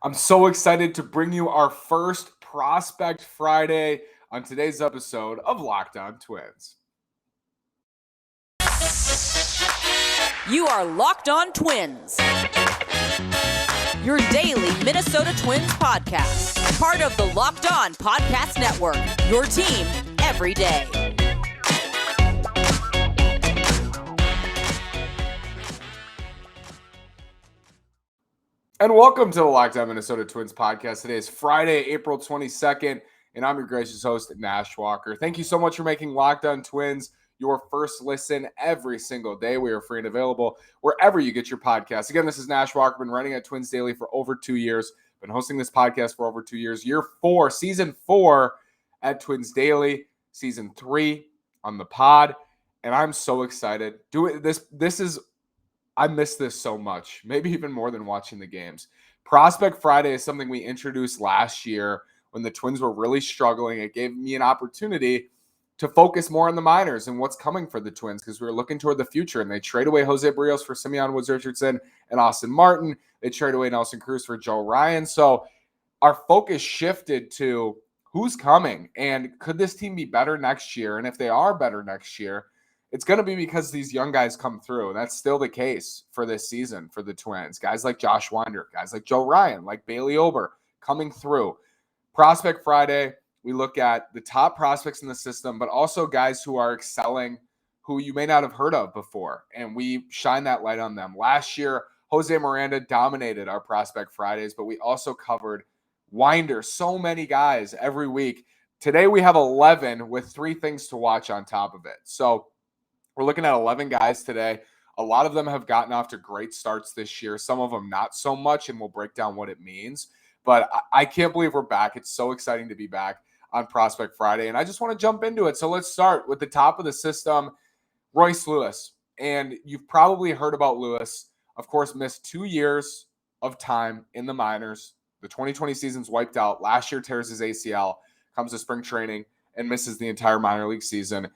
I'm so excited to bring you our first Prospect Friday on today's episode of Locked On Twins. You are Locked On Twins, your daily Minnesota Twins podcast, part of the Locked On Podcast Network, your team every day. And welcome to the Locked On Minnesota Twins podcast. Today is Friday, April 22nd, and I'm your gracious host, Nash Walker. Thank you so much for making Locked On Twins your first listen every single day. We are free and available wherever you get your podcasts. Again, this is Nash Walker. Been running at Twins Daily for over 2 years. Been hosting this podcast for over 2 years. Season 4 at Twins Daily. Season 3 on the pod. And I'm so excited. I miss this so much, maybe even more than watching the games. Prospect Friday is something we introduced last year when the Twins were really struggling. It gave me an opportunity to focus more on the minors and what's coming for the Twins because we were looking toward the future, and they trade away Jose Barrios for Simeon Woods Richardson and Austin Martin. They trade away Nelson Cruz for Joe Ryan. So our focus shifted to who's coming and could this team be better next year? And if they are better next year, it's going to be because these young guys come through. And that's still the case for this season for the Twins. Guys like Josh Winder, guys like Joe Ryan, like Bailey Ober coming through. Prospect Friday, we look at the top prospects in the system, but also guys who are excelling, who you may not have heard of before. And we shine that light on them. Last year, Jose Miranda dominated our Prospect Fridays, but we also covered Winder, so many guys every week. Today we have 11 with 3 things to watch on top of it. So we're looking at 11 guys today. A lot of them have gotten off to great starts this year. Some of them not so much, and we'll break down what it means. But I can't believe we're back. It's so exciting to be back on Prospect Friday, and I just want to jump into it. So let's start with the top of the system, Royce Lewis. And you've probably heard about Lewis. Of course, missed 2 years of time in the minors. The 2020 season's wiped out. Last year tears his ACL, comes to spring training, and misses the entire minor league season.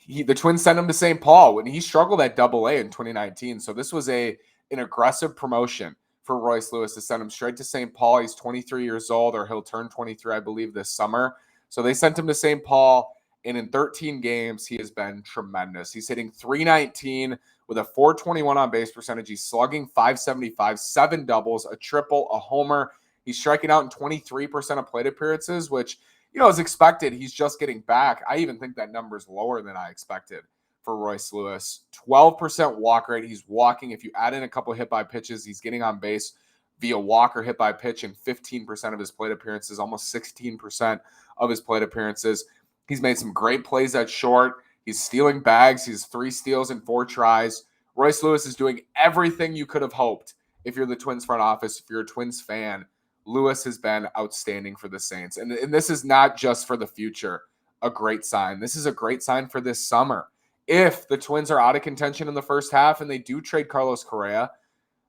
The Twins sent him to St. Paul when he struggled at Double-A in 2019. So this was an aggressive promotion for Royce Lewis to send him straight to St. Paul. He's 23 years old, or he'll turn 23, I believe, this summer. So they sent him to St. Paul, and in 13 games, he has been tremendous. He's hitting .319 with a .421 on base percentage. He's slugging .575, 7 doubles, a triple, a homer. He's striking out in 23% of plate appearances, which, as expected, he's just getting back. I even think that number is lower than I expected for Royce Lewis. 12% walk rate. He's walking. If you add in a couple hit by pitches, he's getting on base via walk or hit by pitch in 15% of his plate appearances, almost 16% of his plate appearances. He's made some great plays at short. He's stealing bags. He's 3 steals and 4 tries. Royce Lewis is doing everything you could have hoped if you're the Twins front office, if you're a Twins fan. Lewis has been outstanding for the Saints. And this is not just for the future a great sign. This is a great sign for this summer. If the Twins are out of contention in the first half and they do trade Carlos Correa,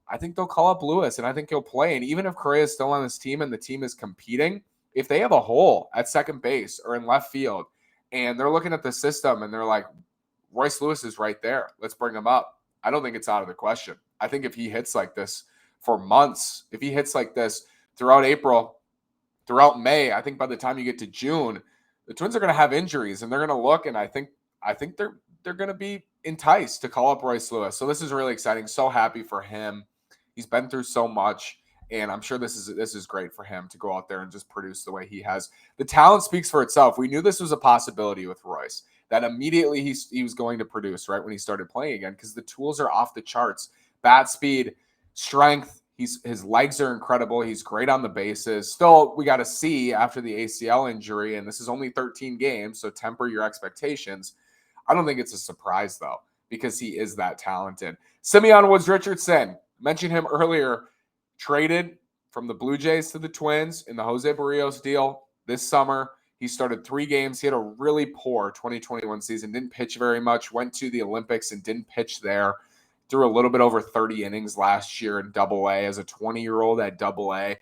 I think they'll call up Lewis, and I think he'll play. And even if Correa is still on this team and the team is competing, if they have a hole at second base or in left field and they're looking at the system and they're like, Royce Lewis is right there, let's bring him up, I don't think it's out of the question. I think if he hits like this for months, if he hits like this throughout April, throughout May, I think by the time you get to June, the Twins are going to have injuries, and they're going to look, and I think they're going to be enticed to call up Royce Lewis. So this is really exciting. So happy for him. He's been through so much, and I'm sure this is great for him to go out there and just produce the way he has. The talent speaks for itself. We knew this was a possibility with Royce, that immediately he was going to produce right when he started playing again, because the tools are off the charts. Bat speed, strength. His legs are incredible. He's great on the bases. Still, we got to see after the ACL injury, and this is only 13 games, so temper your expectations. I don't think it's a surprise, though, because he is that talented. Simeon Woods Richardson, mentioned him earlier, traded from the Blue Jays to the Twins in the Jose Barrios deal this summer. He started 3 games. He had a really poor 2021 season, didn't pitch very much, went to the Olympics and didn't pitch there. Threw a little bit over 30 innings last year in Double-A as a 20-year-old at Double-A.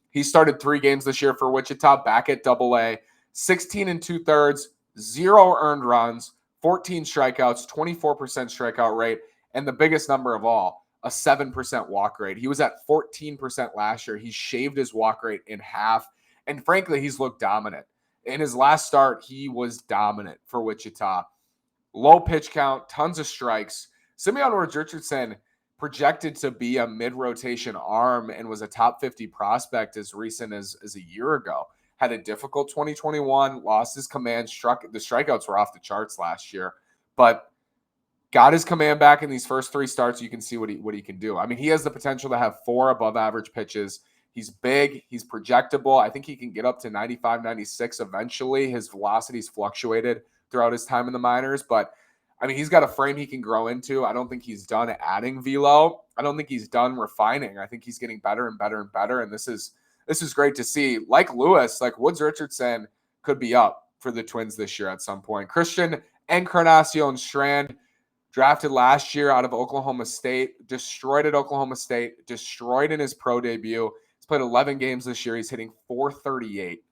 He started 3 games this year for Wichita, back at Double-A. 16 2/3, 0 earned runs, 14 strikeouts, 24% strikeout rate, and the biggest number of all, a 7% walk rate. He was at 14% last year. He shaved his walk rate in half. And frankly, he's looked dominant. In his last start, he was dominant for Wichita. Low pitch count, tons of strikes. Simeon Woods Richardson projected to be a mid-rotation arm and was a top 50 prospect as recent as a year ago. Had a difficult 2021, lost his command, the strikeouts were off the charts last year, but got his command back in these first 3 starts. You can see what he can do. I mean, he has the potential to have 4 above average pitches. He's big. He's projectable. I think he can get up to 95, 96 eventually. His velocity's fluctuated throughout his time in the minors, but I mean, he's got a frame he can grow into. I don't think he's done adding velo. I don't think he's done refining. I think he's getting better and better and better. And this is great to see. Like Lewis, like Woods Richardson could be up for the Twins this year at some point. Christian Encarnacion-Strand, drafted last year out of Oklahoma State, destroyed at Oklahoma State, destroyed in his pro debut. He's played 11 games this year. He's hitting 438.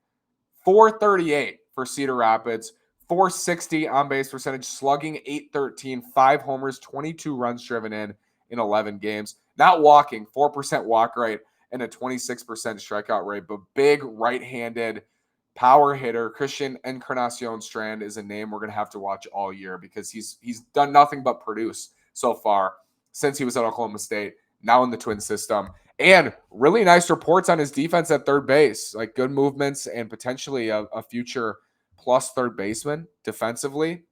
438 for Cedar Rapids. 460 on base percentage, slugging 813, 5 homers, 22 runs driven in 11 games. Not walking, 4% walk rate and a 26% strikeout rate, but big right-handed power hitter. Christian Encarnacion-Strand is a name we're going to have to watch all year because he's done nothing but produce so far since he was at Oklahoma State, now in the Twin system. And really nice reports on his defense at third base, like good movements and potentially a future plus third baseman defensively.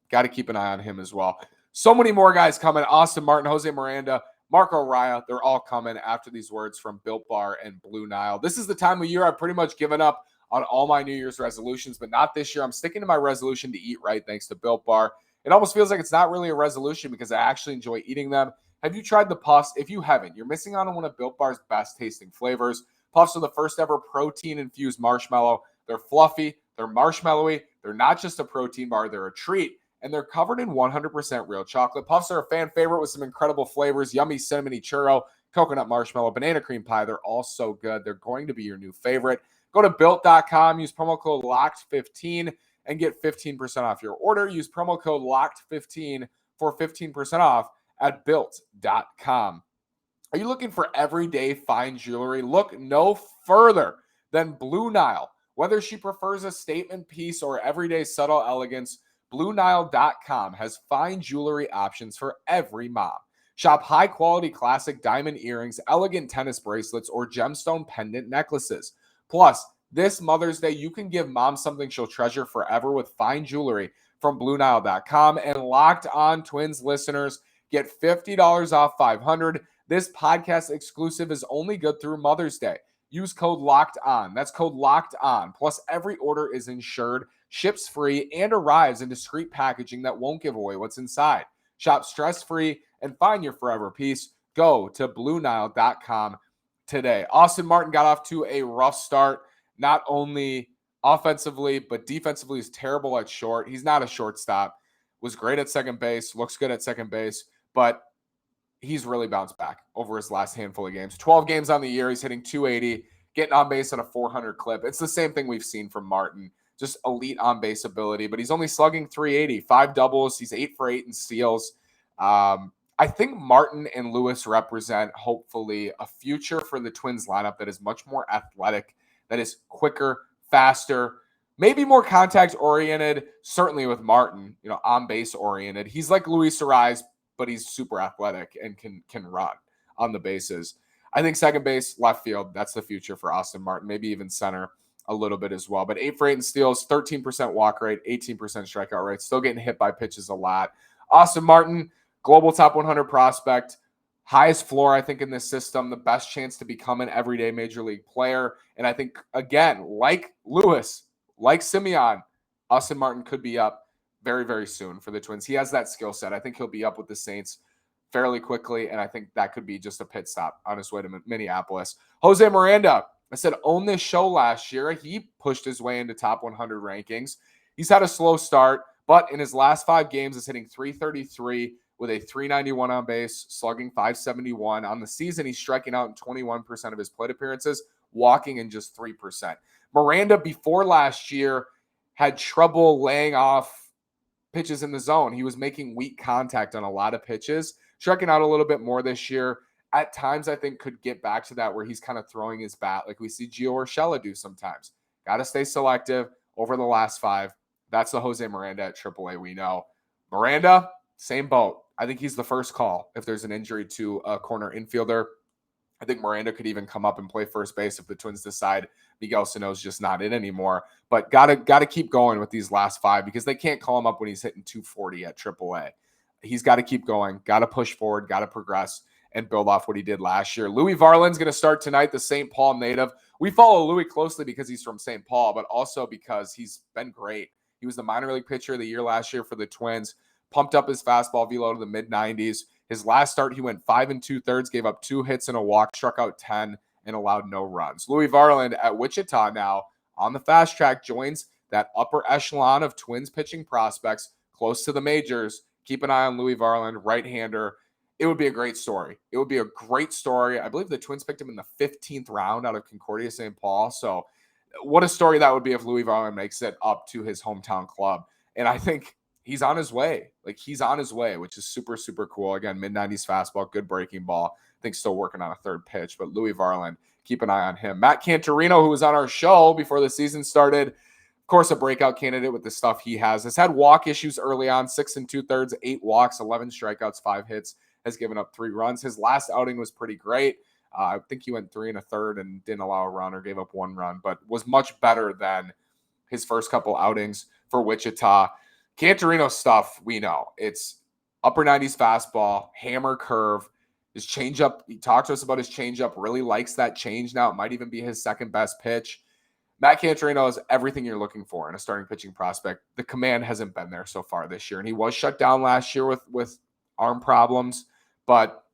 Got to keep an eye on him as well. So many more guys coming. Austin Martin, Jose Miranda, Marco Raya. They're all coming after these words from Built Bar and Blue Nile. This is the time of year I've pretty much given up on all my New Year's resolutions, but not this year. I'm sticking to my resolution to eat right thanks to Built Bar. It almost feels like it's not really a resolution because I actually enjoy eating them. Have you tried the Puffs? If you haven't, you're missing out on one of Built Bar's best tasting flavors. Puffs are the first ever protein-infused marshmallow. They're fluffy. They're marshmallowy. They're not just a protein bar. They're a treat. And they're covered in 100% real chocolate. Puffs are a fan favorite with some incredible flavors. Yummy cinnamon churro, coconut marshmallow, banana cream pie. They're all so good. They're going to be your new favorite. Go to Built.com. Use promo code LOCKED15 and get 15% off your order. Use promo code LOCKED15 for 15% off at Built.com. Are you looking for everyday fine jewelry? Look no further than Blue Nile. Whether she prefers a statement piece or everyday subtle elegance, BlueNile.com has fine jewelry options for every mom. Shop high-quality classic diamond earrings, elegant tennis bracelets, or gemstone pendant necklaces. Plus, this Mother's Day, you can give mom something she'll treasure forever with fine jewelry from BlueNile.com. And Locked On Twins listeners get $50 off $500. This podcast exclusive is only good through Mother's Day. Use code LOCKED ON. That's code LOCKED ON. Plus, every order is insured, ships free, and arrives in discreet packaging that won't give away what's inside. Shop stress-free and find your forever piece. Go to BlueNile.com today. Austin Martin got off to a rough start, not only offensively, but defensively is terrible at short. He's not a shortstop. Was great at second base, looks good at second base, but he's really bounced back over his last handful of games. 12 games on the year. He's hitting 280, getting on base at a 400 clip. It's the same thing we've seen from Martin. Just elite on base ability, but he's only slugging 380, 5 doubles. He's 8 for 8 in steals. I think Martin and Lewis represent, hopefully, a future for the Twins lineup that is much more athletic, that is quicker, faster, maybe more contact oriented, certainly with Martin, on base oriented. He's like Luis Ariz, but he's super athletic and can run on the bases. I think second base, left field, that's the future for Austin Martin, maybe even center a little bit as well. But 8 for 8 in steals, 13% walk rate, 18% strikeout rate, still getting hit by pitches a lot. Austin Martin, global top 100 prospect, highest floor, I think, in this system, the best chance to become an everyday major league player. And I think, again, like Lewis, like Simeon, Austin Martin could be up very, very soon for the Twins. He has that skill set. I think he'll be up with the Saints fairly quickly, and I think that could be just a pit stop on his way to Minneapolis. Jose Miranda, I said, own this show last year. He pushed his way into top 100 rankings. He's had a slow start, but in his last 5 games is hitting 333 with a 391 on base, slugging 571. On the season, he's striking out in 21% of his plate appearances, walking in just 3%. Miranda, before last year, had trouble laying off pitches in the zone. He was making weak contact on a lot of pitches. striking out a little bit more this year. At times, I think could get back to that where he's kind of throwing his bat like we see Gio Urshela do sometimes. Got to stay selective over the last 5. That's the Jose Miranda at AAA we know. Miranda, same boat. I think he's the first call if there's an injury to a corner infielder. I think Miranda could even come up and play first base if the Twins decide Miguel Sano's just not in anymore. But gotta keep going with these last 5 because they can't call him up when he's hitting 240 at AAA. He's got to keep going, got to push forward, got to progress and build off what he did last year. Louis Varland's going to start tonight, the St. Paul native. We follow Louis closely because he's from St. Paul, but also because he's been great. He was the minor league pitcher of the year last year for the Twins, pumped up his fastball velo to the mid-90s. His last start, he went 5 2/3, gave up 2 hits and a walk, struck out 10, and allowed no runs. Louis Varland at Wichita now on the fast track joins that upper echelon of Twins pitching prospects close to the majors. Keep an eye on Louis Varland, right-hander. It would be a great story. It would be a great story. I believe the Twins picked him in the 15th round out of Concordia St. Paul. So what a story that would be if Louis Varland makes it up to his hometown club. And I think he's on his way. He's on his way, which is super, super cool. Again, mid-90s fastball, good breaking ball. I think still working on a third pitch. But Louis Varland, keep an eye on him. Matt Cantorino, who was on our show before the season started, of course, a breakout candidate with the stuff he has had walk issues early on, 6 2/3, 8 walks, 11 strikeouts, 5 hits, has given up 3 runs. His last outing was pretty great. I think he went 3 1/3 and didn't allow a run or gave up 1 run, but was much better than his first couple outings for Wichita. Cantorino stuff, we know. It's upper 90s fastball, hammer curve, his changeup. He talked to us about his changeup, really likes that change now. It might even be his second best pitch. Matt Cantorino is everything you're looking for in a starting pitching prospect. The command hasn't been there so far this year, and he was shut down last year with arm problems, but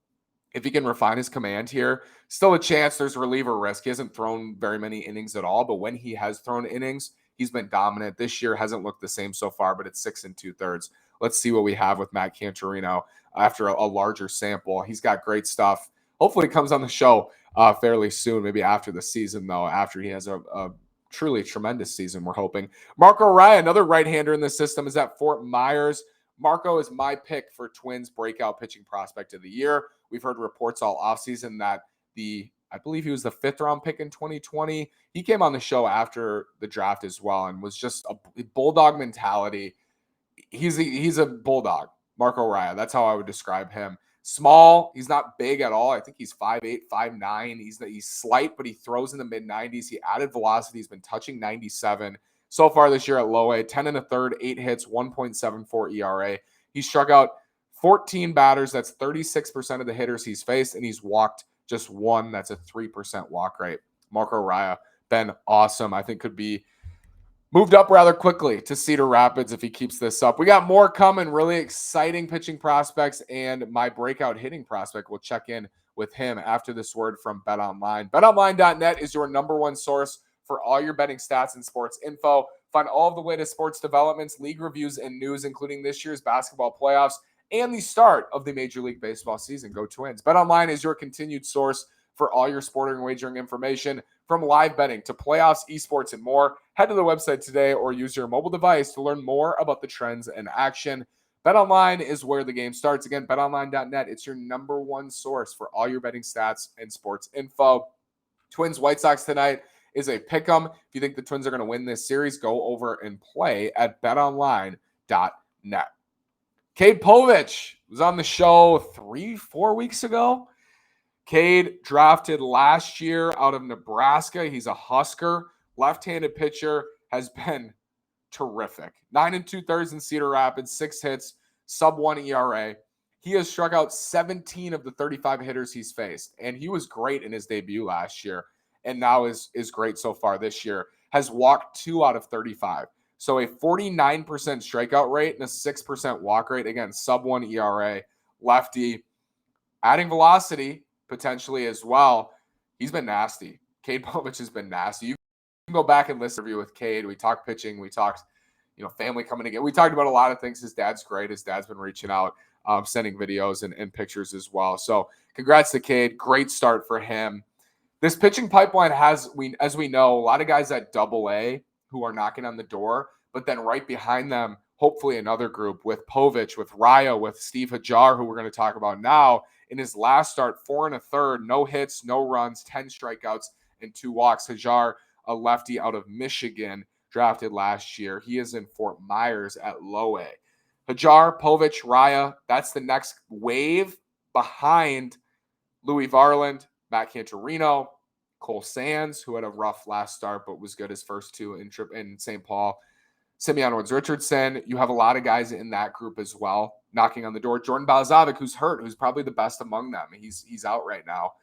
if he can refine his command here, still a chance there's reliever risk. He hasn't thrown very many innings at all, but when he has thrown innings, he's been dominant. This year hasn't looked the same so far, but it's 6 2/3. Let's see what we have with Matt Cantorino after a larger sample. He's got great stuff. Hopefully he comes on the show fairly soon, maybe after the season, though, after he has a truly tremendous season, we're hoping. Marco Raya, another right-hander in the system, is at Fort Myers. Marco is my pick for Twins breakout pitching prospect of the year. We've heard reports all offseason that I believe he was the 5th round pick in 2020. He came on the show after the draft as well and was just a bulldog mentality. He's a bulldog, Marco Raya. That's how I would describe him. Small, he's not big at all. I think he's 5'8", 5'9". He's slight, but he throws in the mid-90s. He added velocity. He's been touching 97 so far this year at low A. 10 1/3, 8 hits, 1.74 ERA. He struck out 14 batters. That's 36% of the hitters he's faced, and he's walked just 1. That's a 3% walk rate. Marco Raya, been awesome. I think could be moved up rather quickly to Cedar Rapids if he keeps this up. We got more coming, really exciting pitching prospects, and my breakout hitting prospect. We'll check in with him after this word from BetOnline. BetOnline.net is your number one source for all your betting stats and sports info. Find all of the latest sports developments, league reviews, and news, including this year's basketball playoffs and the start of the Major League Baseball season. Go Twins. BetOnline is your continued source for all your sporting wagering information, from live betting to playoffs, esports, and more. Head to the website today or use your mobile device to learn more about the trends in action. BetOnline is where the game starts. Again, betonline.net. It's your number one source for all your betting stats and sports info. Twins White Sox tonight is a pick'em. If you think the Twins are going to win this series, go over and play at betonline.net. Cade Povich was on the show 3-4 weeks ago. Cade drafted last year out of Nebraska. He's a Husker, left-handed pitcher, has been terrific. 9 2/3 in Cedar Rapids, 6 hits, sub-1 ERA. He has struck out 17 of the 35 hitters he's faced, and he was great in his debut last year, and now is great so far this year. Has walked 2 out of 35. So a 49% strikeout rate and a 6% walk rate. Again, sub-1 ERA. Lefty, adding velocity potentially as well. He's been nasty. Cade Povich has been nasty. You can go back and listen to the interview with Cade. We talked pitching. We talked, family coming together. We talked about a lot of things. His dad's great. His dad's been reaching out, sending videos and pictures as well. So congrats to Cade. Great start for him. This pitching pipeline has, as we know, a lot of guys at Double-A who are knocking on the door, but then right behind them, hopefully another group with Povich, with Raya, with Steve Hajar, who we're going to talk about now. In his last start, 4 1/3, no hits, no runs, 10 strikeouts, and 2 walks. Hajar, a lefty out of Michigan, drafted last year. He is in Fort Myers at low A. Hajar, Povich, Raya, that's the next wave behind Louis Varland, Matt Cantorino, Cole Sands, who had a rough last start but was good his first 2 in St. Paul. Simeon Woods Richardson. You have a lot of guys in that group as well knocking on the door. Jordan Balazovic, who's hurt, who's probably the best among them. He's out right now,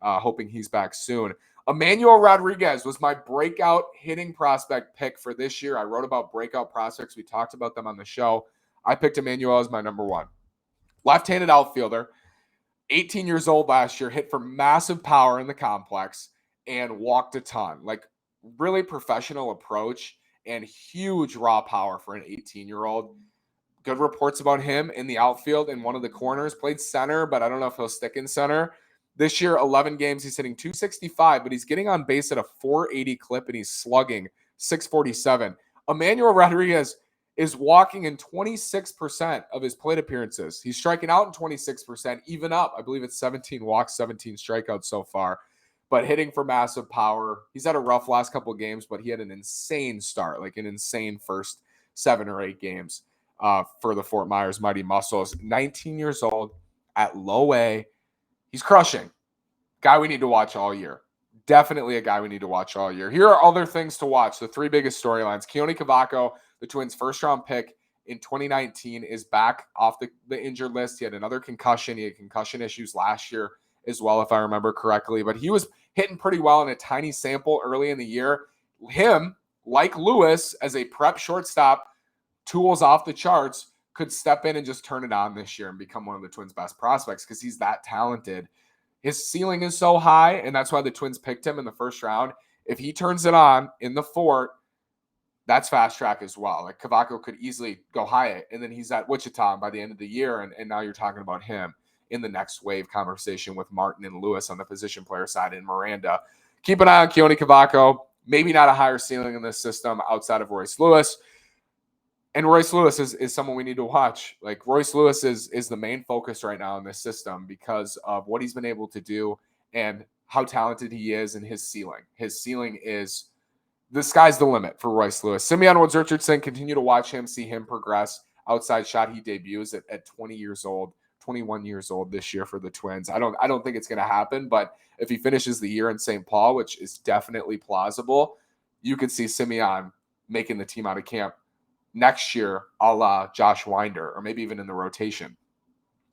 hoping he's back soon. Emmanuel Rodriguez was my breakout hitting prospect pick for this year. I wrote about breakout prospects. We talked about them on the show. I picked Emmanuel as my number 1. Left-handed outfielder, 18 years old last year, hit for massive power in the complex and walked a ton. Like, really professional approach and huge raw power for an 18-year-old. Good reports about him in the outfield in one of the corners. Played center, but I don't know if he'll stick in center. This year, 11 games, he's hitting .265, but he's getting on base at a .480 clip, and he's slugging .647. Emmanuel Rodriguez is walking in 26% of his plate appearances. He's striking out in 26%, even up. I believe it's 17 walks, 17 strikeouts so far. But hitting for massive power. He's had a rough last couple of games, but he had an insane start, like an insane first 7 or 8 games for the Fort Myers Mighty Muscles. 19 years old at low A. He's crushing. Guy we need to watch all year. Definitely a guy we need to watch all year. Here are other things to watch. The 3 biggest storylines. Keone Cavaco, the Twins' first-round pick in 2019, is back off the injured list. He had another concussion. He had concussion issues last year as well, if I remember correctly. But he was hitting pretty well in a tiny sample early in the year. Him, like Lewis, as a prep shortstop, tools off the charts, could step in and just turn it on this year and become one of the Twins' best prospects because he's that talented. His ceiling is so high, and that's why the Twins picked him in the first round. If he turns it on in the Fort, that's fast track as well. Like, Cavaco could easily go high, and then he's at Wichita by the end of the year, and now you're talking about him in the next wave conversation with Martin and Lewis on the position player side and Miranda. Keep an eye on Keone Cavaco. Maybe not a higher ceiling in this system outside of Royce Lewis. And Royce Lewis is someone we need to watch. Like, Royce Lewis is the main focus right now in this system because of what he's been able to do and how talented he is and his ceiling. His ceiling is, the sky's the limit for Royce Lewis. Simeon Woods Richardson, continue to watch him, see him progress. Outside shot, he debuts at 20 years old. 21 years old this year for the Twins. I don't think it's going to happen, but if he finishes the year in St. Paul, which is definitely plausible, you could see Simeon making the team out of camp next year, a la Josh Winder, or maybe even in the rotation.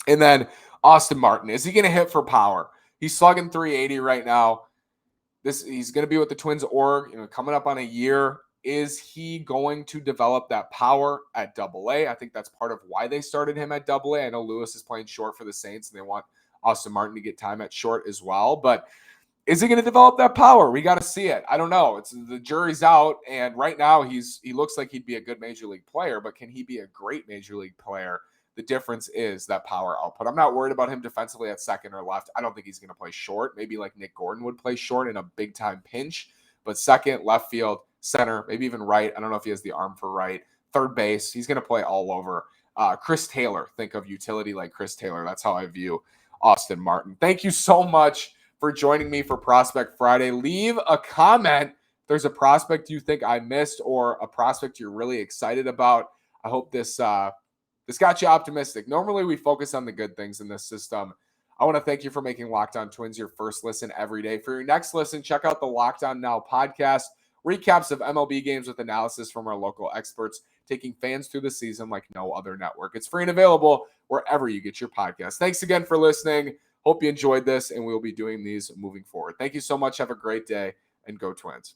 And then Austin Martin, is he going to hit for power? He's slugging .380 right now. He's going to be with the Twins org, coming up on a year. Is he going to develop that power at AA? I think that's part of why they started him at AA. I know Lewis is playing short for the Saints, and they want Austin Martin to get time at short as well. But is he going to develop that power? We got to see it. I don't know. The jury's out, and right now he looks like he'd be a good major league player, but can he be a great major league player? The difference is that power output. I'm not worried about him defensively at second or left. I don't think he's going to play short. Maybe like Nick Gordon would play short in a big-time pinch, but second, left field, center, maybe even right. I don't know if he has the arm for right. Third base, he's going to play all over. Chris Taylor, think of utility like Chris Taylor. That's how I view Austin Martin. Thank you so much for joining me for Prospect Friday. Leave a comment if there's a prospect you think I missed or a prospect you're really excited about. I hope this got you optimistic. Normally we focus on the good things in this system. I want to thank you for making Locked On Twins your first listen every day. For your next listen, check out the Locked On Now podcast. Recaps of MLB games with analysis from our local experts, taking fans through the season like no other network. It's free and available wherever you get your podcasts. Thanks again for listening. Hope you enjoyed this, and we'll be doing these moving forward. Thank you so much. Have a great day, and go Twins.